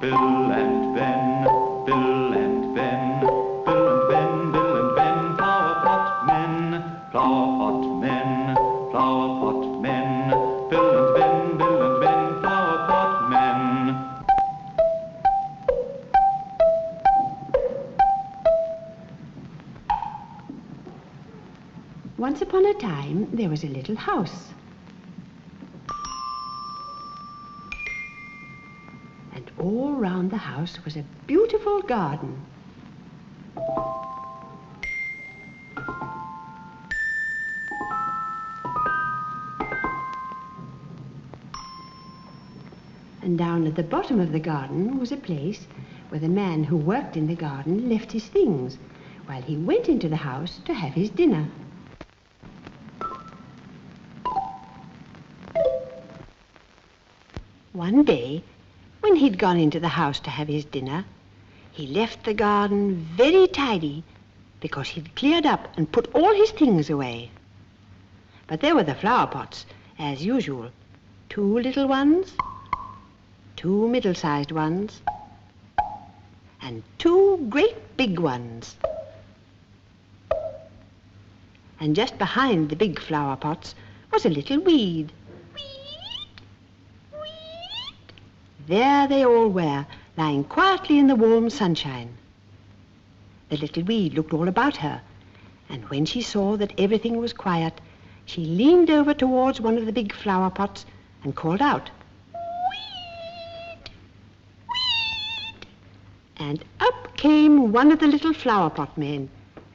Bill and Ben, Bill and Ben, Bill and Ben, Bill and Ben, flower pot men, flower pot men, flower pot men, Bill and Ben, Bill and Ben, flower pot men. Once upon a time, there was a little house. And all round the house was a beautiful garden. And down at the bottom of the garden was a place where the man who worked in the garden left his things while he went into the house to have his dinner. One day, when he'd gone into the house to have his dinner, he left the garden very tidy because he'd cleared up and put all his things away. But there were the flower pots, as usual. 2 little ones, 2 middle-sized ones, and 2 great big ones. And just behind the big flower pots was a little weed. There they all were, lying quietly in the warm sunshine. The little weed looked all about her, and when she saw that everything was quiet, she leaned over towards one of the big flower pots and called out, "Weed! Weed!" And up came one of the little flower pot men,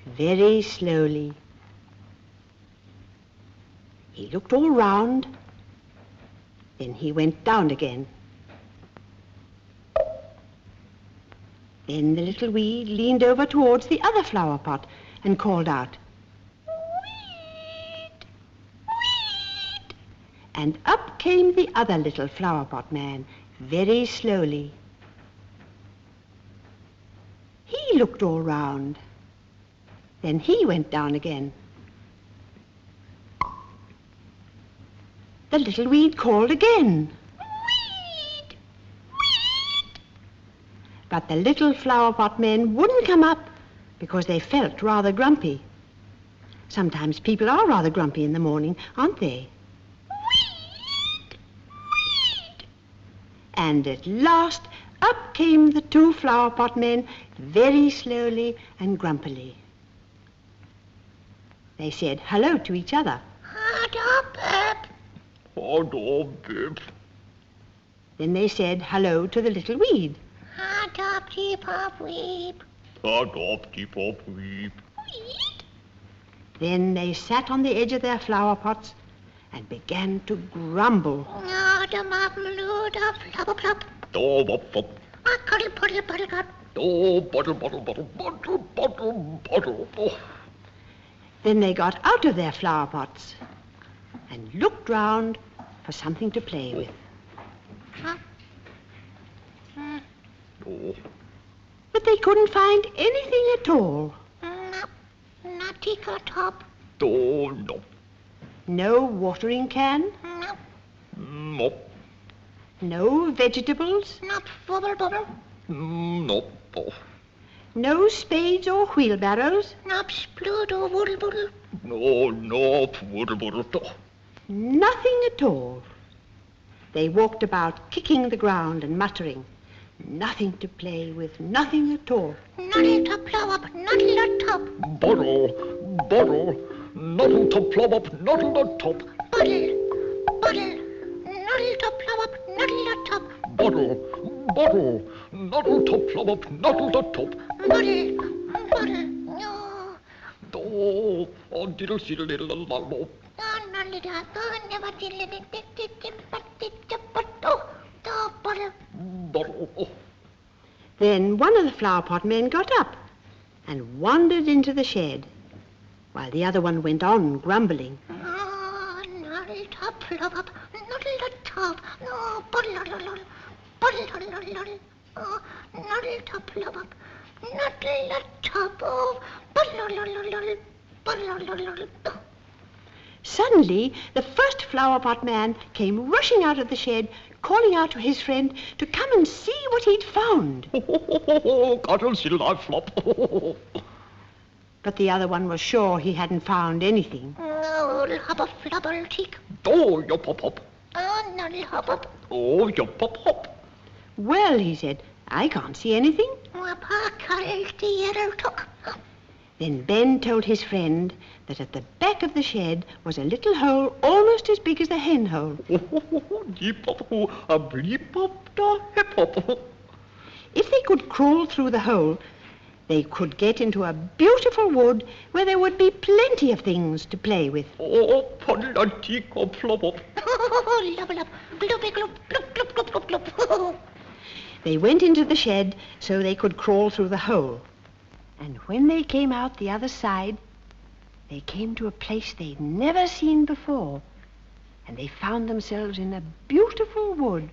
very slowly. He looked all round, then he went down again. Then the little weed leaned over towards the other flower pot and called out, "Weed! Weed!" And up came the other little flower pot man, very slowly. He looked all round. Then he went down again. The little weed called again, but the little flower pot men wouldn't come up because they felt rather grumpy. Sometimes people are rather grumpy in the morning, aren't they? Weed! Weed! And at last up came the 2 flower pot men very slowly and grumpily. They said hello to each other. Then they said hello to the little weed. Then they sat on the edge of their flower pots and began to grumble. Then they got out of their flower pots and looked round for something to play with. But they couldn't find anything at all. No watering can. No vegetables. No spades or wheelbarrows. Nothing at all. They walked about kicking the ground and muttering. Nothing to play with, nothing at all. Noddle to plow up, noddle at top. Bottle, bottle, noddle to plow up, noddle at top. Bottle, bottle, noddle to plow up, noddle at top. Bottle, bottle, noddle to plow up, noddle at top. Bottle, bottle, no. Oh, diddle diddle diddle lollo. Noddle da, never diddle bottle. Bottle. Then one of the flower pot men got up and wandered into the shed, while the other one went on grumbling. Noddle to plow up, noddle at top. No, bottle, bottle, oh, noddle to plow up, noddle at top. Oh, bottle, bottle. Suddenly, the first flower pot man came rushing out of the shed, calling out to his friend to come and see what he'd found. Can't see life flop. But the other one was sure he hadn't found anything. Oh, hubba flubber tick. Oh, your pop hop. Oh, nuddle hubba. Oh, your pop hop. Well, he said, I can't see anything. Wappa carrel the tuck. Then Ben told his friend that at the back of the shed was a little hole almost as big as the hen hole. Deep pop, a bleep pop, da hip hop. If they could crawl through the hole, they could get into a beautiful wood where there would be plenty of things to play with. Oh, puddle and tea cop flop up. Oh, lub lub, gloopy gloop, gloop gloop gloop gloop gloop. They went into the shed so they could crawl through the hole. And when they came out the other side, they came to a place they'd never seen before. And they found themselves in a beautiful wood.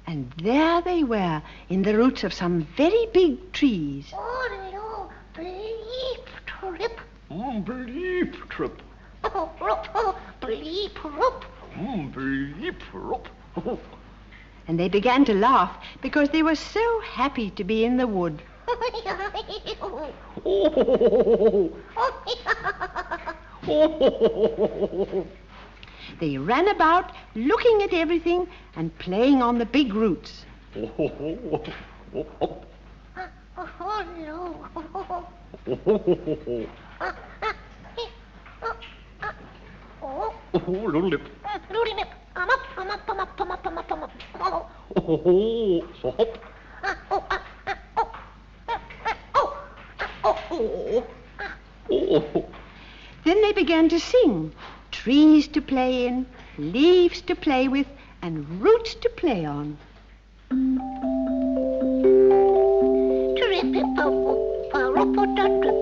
And there they were, in the roots of some very big trees. Oh, no, bleep trip. Bleep trip. Oh, rup, oh, bleep rup. Bleep rop. And they began to laugh because they were so happy to be in the wood. They ran about, looking at everything and playing on the big roots. Oh, no. Little lip. Looty nip. I'm up, I'm up, I'm up, I'm up, I'm up, I'm up. So hop. Then they began to sing. Trees to play in, leaves to play with, and roots to play on. Trip-hip-hop-hop, a rup-a-lop-trip,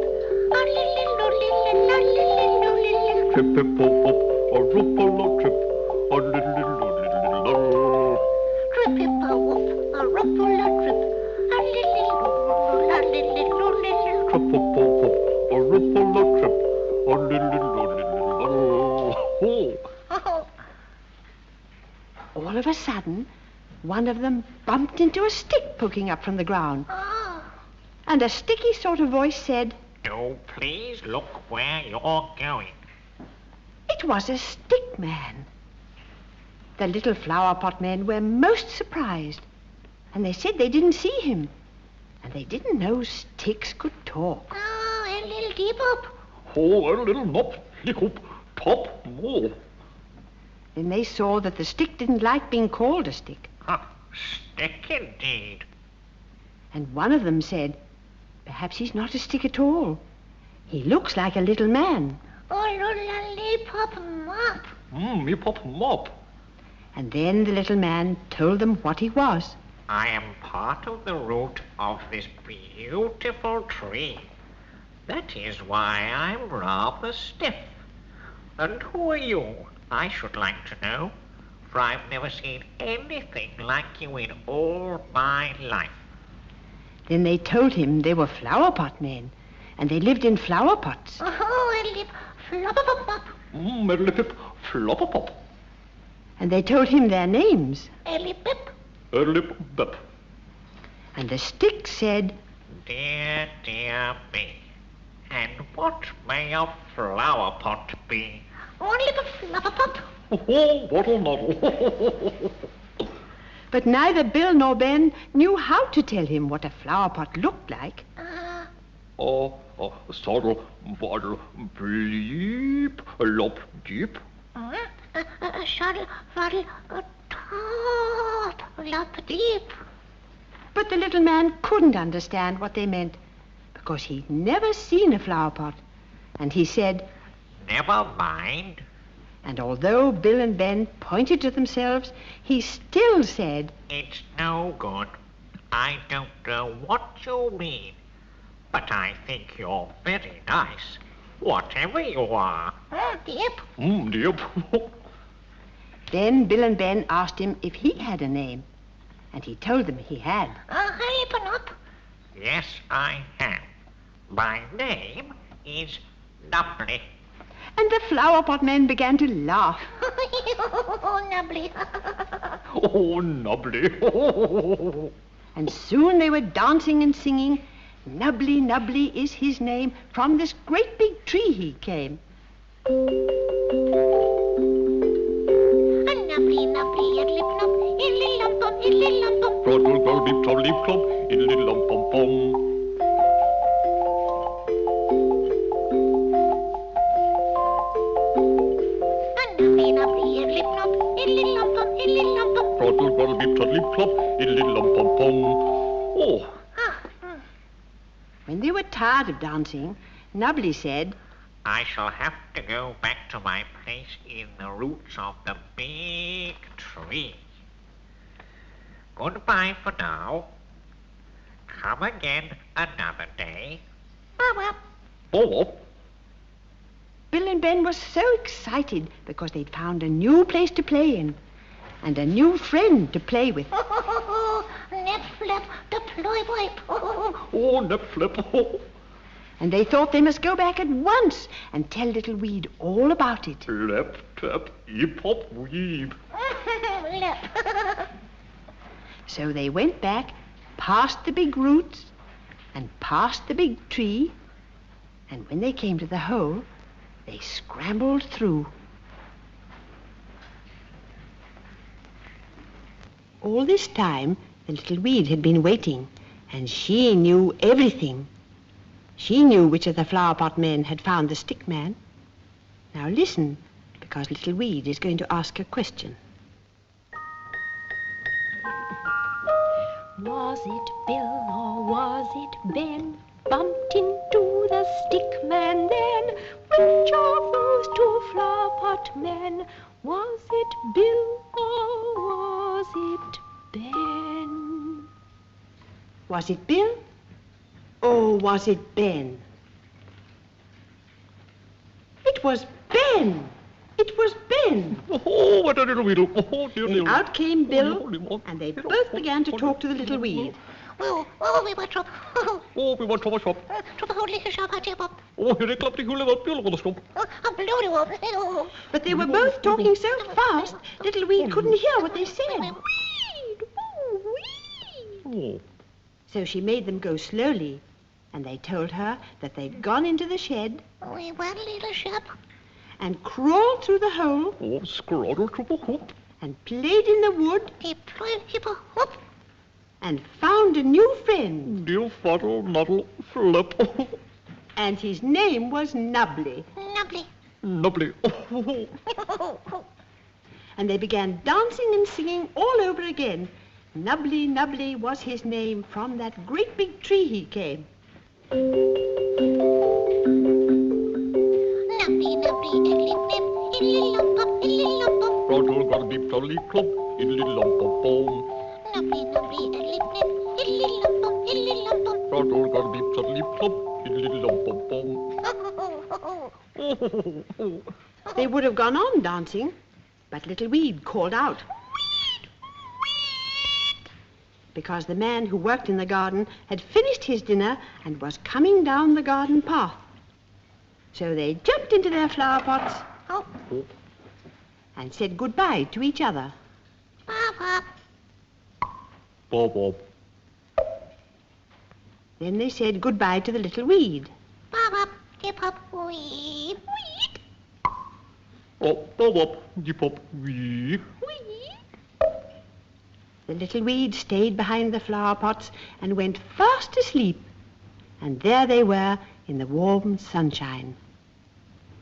a little-little-little-little. Trip-hop-hop-hop, a rup-a-lop-trip, a little-little-little-little. All of a sudden, one of them bumped into a stick poking up from the ground. And a sticky sort of voice said, "Do please look where you're going." it was a Stickman. The little flower pot men were most surprised, and they said they didn't see him, and they didn't know sticks could talk. Oh, a little deep up. Oh, a little mop, hiccup, top, more. Then they saw that the stick didn't like being called a stick, Huh, stick indeed. and one of them said, perhaps he's not a stick at all. He looks like a little man. Oh, lollipop mop. Me pop mop. And then the little man told them what he was. I am part of the root of this beautiful tree. That is why I'm rather stiff. And who are you, I should like to know, for I've never seen anything like you in all my life. Then they told him they were flower pot men, and they lived in flower pots. Oh, a lip flop-a-pop-pop. Meddle-pip, flop-a-pop. And they told him their names. A lip pip. Lip-bip. And the stick said, Dear, dear me. And what may a flower pot be? One lip flop-a-pop. Oh, waddle-noddle. but neither Bill nor Ben knew how to tell him what a flower pot looked like. Saddle, waddle, bleep, lop, deep. Shuttle, waddle, top, lop deep. But the little man couldn't understand what they meant, because he'd never seen a flower pot. And he said, Never mind. and although Bill and Ben pointed to themselves, he still said, It's no good. I don't know what you mean. But I think you're very nice, whatever you are. Dip. Yep. Then Bill and Ben asked him if he had a name, and he told them he had. Hurry up. Yes, I have. My name is Nubbly. And the flower pot men began to laugh. Oh, nubbly. Oh, nubbly. And soon they were dancing and singing, Nubbly, Nubbly is his name, from this great big tree he came. Nubbly, nubbly, idly plop, idly lump bum, idly lump bum. Trottle, troll, beep, trolley, clop, idly lump bum bum. Nubbly, nubbly, idly plop, idly lump bum, idly lump bum. Trottle, troll, beep, trolley, clop, idly lump bum bum. Oh, When they were tired of dancing, Nubbly said, I shall have to go back to my place in the roots of the big tree. Goodbye for now. Come again another day. oh, Bill and Ben were so excited because they'd found a new place to play in and a new friend to play with. Nip flip, the ploy wipe. oh, nip flip. Oh. And they thought they must go back at once and tell Little Weed all about it. Lap, tap, yip, hop, weep. Lip. So they went back, past the big roots and past the big tree, and when they came to the hole, they scrambled through. All this time, the Little Weed had been waiting, and she knew everything. She knew which of the flower pot men had found the Stickman. Now listen, because Little Weed is going to ask a question. Was it Bill or was it Ben? Bumped into the Stickman then. Which of those two flower pot men? Was it Bill or was it Ben? Was it Bill or was it Ben? It was Ben! It was Ben! Oh, what a little weedle. Oh, dear, Then dear. out came Bill, and they both began to talk to the Little Weed. We were trouble. Oh, we want to shop. Trouble holding a shop, I up. Oh, here they clap the hula up, you'll go to stop. I'm bloody up. But they were both talking so fast, Little Weed couldn't hear what they said. Weed! Ooh, weed! Oh, So she made them go slowly, and they told her that they'd gone into the shed We went, little shop. and crawled through the hole oh, scroddle, trouble, hoop. and played in the wood He ploy, hippo, whoop. and found a new friend, Dear fuddle, nuddle, flip. Oh, and his name was Nubbly. Nubbly. nubbly. Oh, And they began dancing and singing all over again. Nubbly, Nubbly was his name, from that great big tree he came. Nubbly, nubbly, idly nip, idly lump up, idly lump up. Trottle, got a beep, trolley, clop, idly lump of bone. Nubbly, nubbly, idly nip, idly lump up, idly lump up. Trottle, got a beep, trolley, clop, idly lump of bone. Oh, They would have gone on dancing, but Little Weed called out, because the man who worked in the garden had finished his dinner and was coming down the garden path. So they jumped into their flower pots Oh, and said goodbye to each other. Papa. bob, bob. Then they said goodbye to the Little Weed. Papa. Hip hop, weed. Weed. Oh, bob, bob, yip, hop, wee. The Little Weed stayed behind the flower pots and went fast asleep. And there they were in the warm sunshine.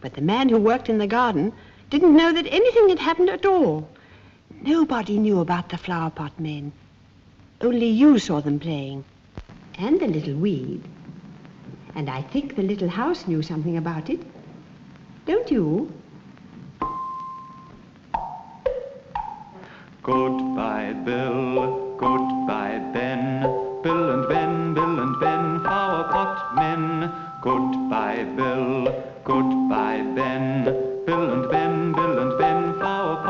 But the man who worked in the garden didn't know that anything had happened at all. Nobody knew about the flower pot men. Only you saw them playing. And the little weed. And I think the little house knew something about it. Don't you? Goodbye, Bill, goodbye, Ben. Bill and Ben, Bill and Ben, flower pot men. Goodbye, Bill, goodbye, Ben. Bill and Ben, Bill and Ben, flower pot